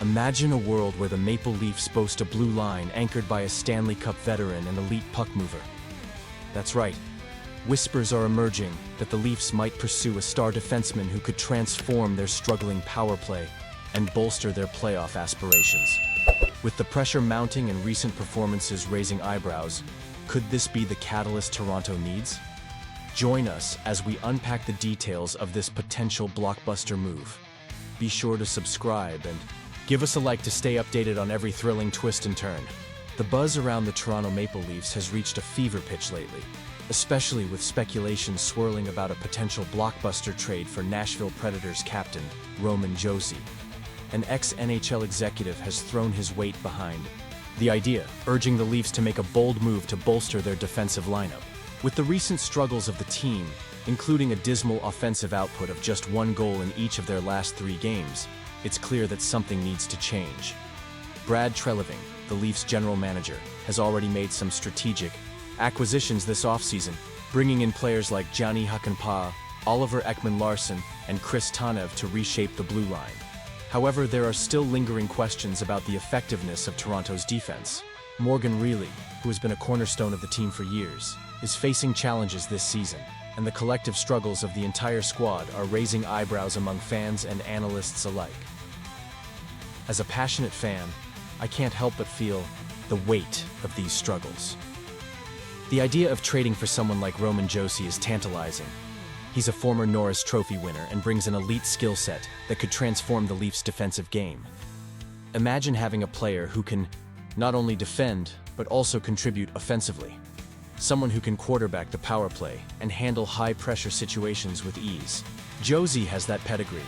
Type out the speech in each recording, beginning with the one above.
Imagine a world where the Maple Leafs boast a blue line anchored by a Stanley Cup veteran and elite puck mover. That's right. Whispers are emerging that the Leafs might pursue a star defenseman who could transform their struggling power play and bolster their playoff aspirations. With the pressure mounting and recent performances raising eyebrows, could this be the catalyst Toronto needs? Join us as we unpack the details of this potential blockbuster move. Be sure to subscribe and give us a like to stay updated on every thrilling twist and turn. The buzz around the Toronto Maple Leafs has reached a fever pitch lately, especially with speculation swirling about a potential blockbuster trade for Nashville Predators captain Roman Josi. An ex-NHL executive has thrown his weight behind the idea, urging the Leafs to make a bold move to bolster their defensive lineup. With the recent struggles of the team, including a dismal offensive output of just 1 goal in each of their last 3 games, it's clear that something needs to change. Brad Treliving, the Leafs general manager, has already made some strategic acquisitions this offseason, bringing in players like Jani Hakanpää, Oliver Ekman-Larsson, and Chris Tanev to reshape the blue line. However, there are still lingering questions about the effectiveness of Toronto's defense. Morgan Rielly, who has been a cornerstone of the team for years, is facing challenges this season, and the collective struggles of the entire squad are raising eyebrows among fans and analysts alike. As a passionate fan, I can't help but feel the weight of these struggles. The idea of trading for someone like Roman Josi is tantalizing. He's a former Norris Trophy winner and brings an elite skill set that could transform the Leafs' defensive game. Imagine having a player who can not only defend, but also contribute offensively. Someone who can quarterback the power play and handle high-pressure situations with ease. Josi has that pedigree.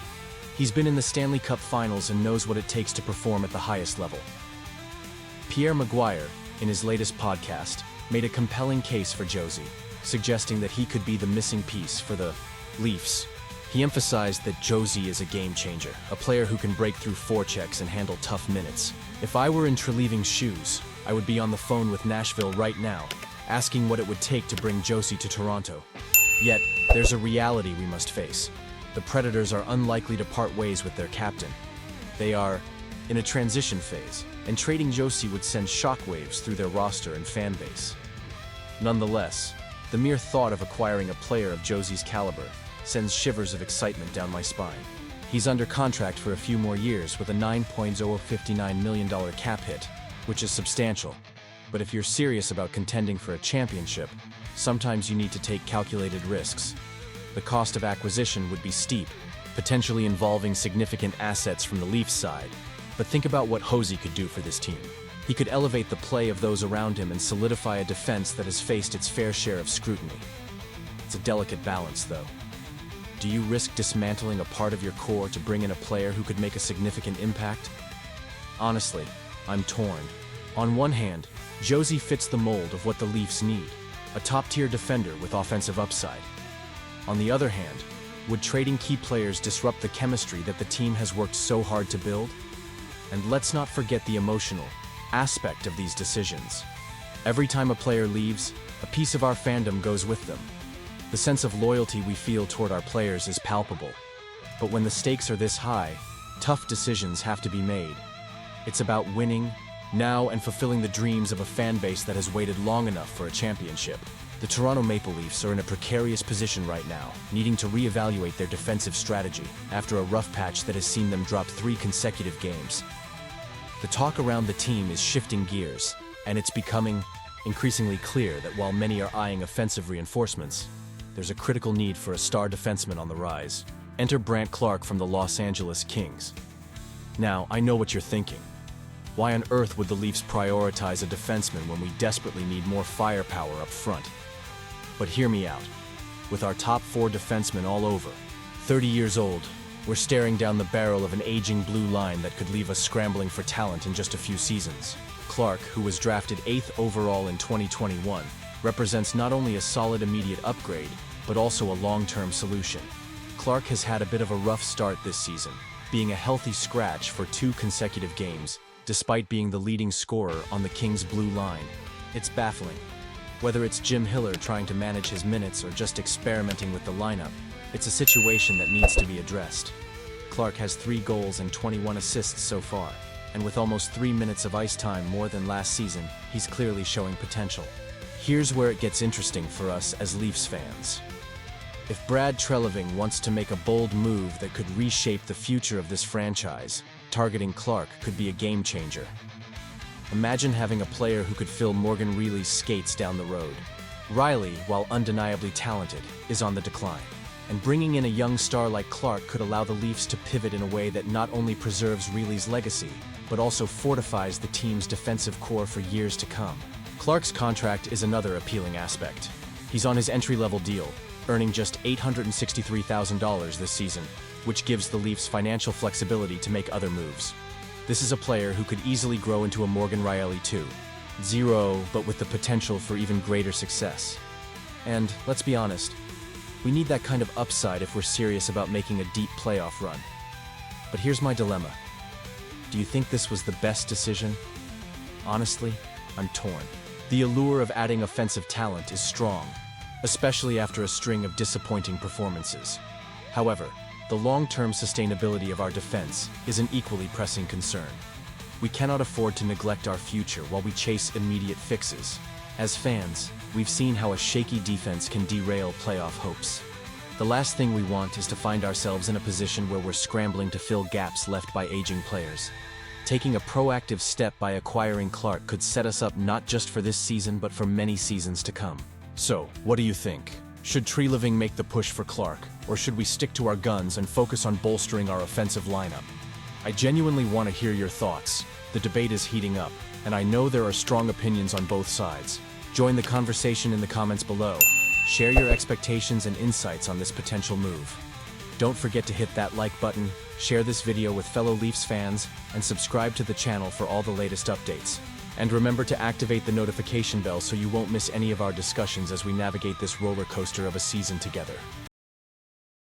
He's been in the Stanley Cup Finals and knows what it takes to perform at the highest level. Pierre Maguire, in his latest podcast, made a compelling case for Josi, suggesting that he could be the missing piece for the Leafs. He emphasized that Josi is a game-changer, a player who can break through forechecks and handle tough minutes. If I were in Treliving's shoes, I would be on the phone with Nashville right now, asking what it would take to bring Josi to Toronto. Yet, there's a reality we must face. The Predators are unlikely to part ways with their captain. They are in a transition phase, and trading Josi would send shockwaves through their roster and fan base. Nonetheless, the mere thought of acquiring a player of Josi's caliber sends shivers of excitement down my spine. He's under contract for a few more years with a $9.059 million cap hit, which is substantial. But if you're serious about contending for a championship, sometimes you need to take calculated risks. The cost of acquisition would be steep, potentially involving significant assets from the Leafs side. But think about what Josi could do for this team. He could elevate the play of those around him and solidify a defense that has faced its fair share of scrutiny. It's a delicate balance, though. Do you risk dismantling a part of your core to bring in a player who could make a significant impact? Honestly, I'm torn. On one hand, Josi fits the mold of what the Leafs need, a top-tier defender with offensive upside. On the other hand, would trading key players disrupt the chemistry that the team has worked so hard to build? And let's not forget the emotional aspect of these decisions. Every time a player leaves, a piece of our fandom goes with them. The sense of loyalty we feel toward our players is palpable. But when the stakes are this high, tough decisions have to be made. It's about winning now and fulfilling the dreams of a fan base that has waited long enough for a championship. The Toronto Maple Leafs are in a precarious position right now, needing to reevaluate their defensive strategy after a rough patch that has seen them drop 3 consecutive games. The talk around the team is shifting gears, and it's becoming increasingly clear that while many are eyeing offensive reinforcements, there's a critical need for a star defenseman on the rise. Enter Brandt Clarke from the Los Angeles Kings. Now, I know what you're thinking. Why on earth would the Leafs prioritize a defenseman when we desperately need more firepower up front? But hear me out. With our top 4 defensemen all over, 30 years old, we're staring down the barrel of an aging blue line that could leave us scrambling for talent in just a few seasons. Clarke, who was drafted 8th overall in 2021, represents not only a solid immediate upgrade, but also a long-term solution. Clarke has had a bit of a rough start this season, being a healthy scratch for 2 consecutive games, despite being the leading scorer on the Kings' blue line. It's baffling. Whether it's Jim Hiller trying to manage his minutes or just experimenting with the lineup, it's a situation that needs to be addressed. Clark has 3 goals and 21 assists so far, and with almost 3 minutes of ice time more than last season, he's clearly showing potential. Here's where it gets interesting for us as Leafs fans. If Brad Treliving wants to make a bold move that could reshape the future of this franchise, targeting Clark could be a game changer. Imagine having a player who could fill Morgan Rielly's skates down the road. Rielly, while undeniably talented, is on the decline, and bringing in a young star like Clark could allow the Leafs to pivot in a way that not only preserves Rielly's legacy, but also fortifies the team's defensive core for years to come. Clark's contract is another appealing aspect. He's on his entry-level deal, earning just $863,000 this season, which gives the Leafs financial flexibility to make other moves. This is a player who could easily grow into a Morgan Rielly 2.0, but with the potential for even greater success. And, let's be honest, we need that kind of upside if we're serious about making a deep playoff run. But here's my dilemma. Do you think this was the best decision? Honestly, I'm torn. The allure of adding offensive talent is strong, especially after a string of disappointing performances. However, the long-term sustainability of our defense is an equally pressing concern. We cannot afford to neglect our future while we chase immediate fixes. As fans, we've seen how a shaky defense can derail playoff hopes. The last thing we want is to find ourselves in a position where we're scrambling to fill gaps left by aging players. Taking a proactive step by acquiring Clark could set us up not just for this season but for many seasons to come. So, what do you think? Should Treliving make the push for Clark, or should we stick to our guns and focus on bolstering our offensive lineup? I genuinely want to hear your thoughts. The debate is heating up, and I know there are strong opinions on both sides. Join the conversation in the comments below. Share your expectations and insights on this potential move. Don't forget to hit that like button, share this video with fellow Leafs fans, and subscribe to the channel for all the latest updates. And remember to activate the notification bell so you won't miss any of our discussions as we navigate this roller coaster of a season together.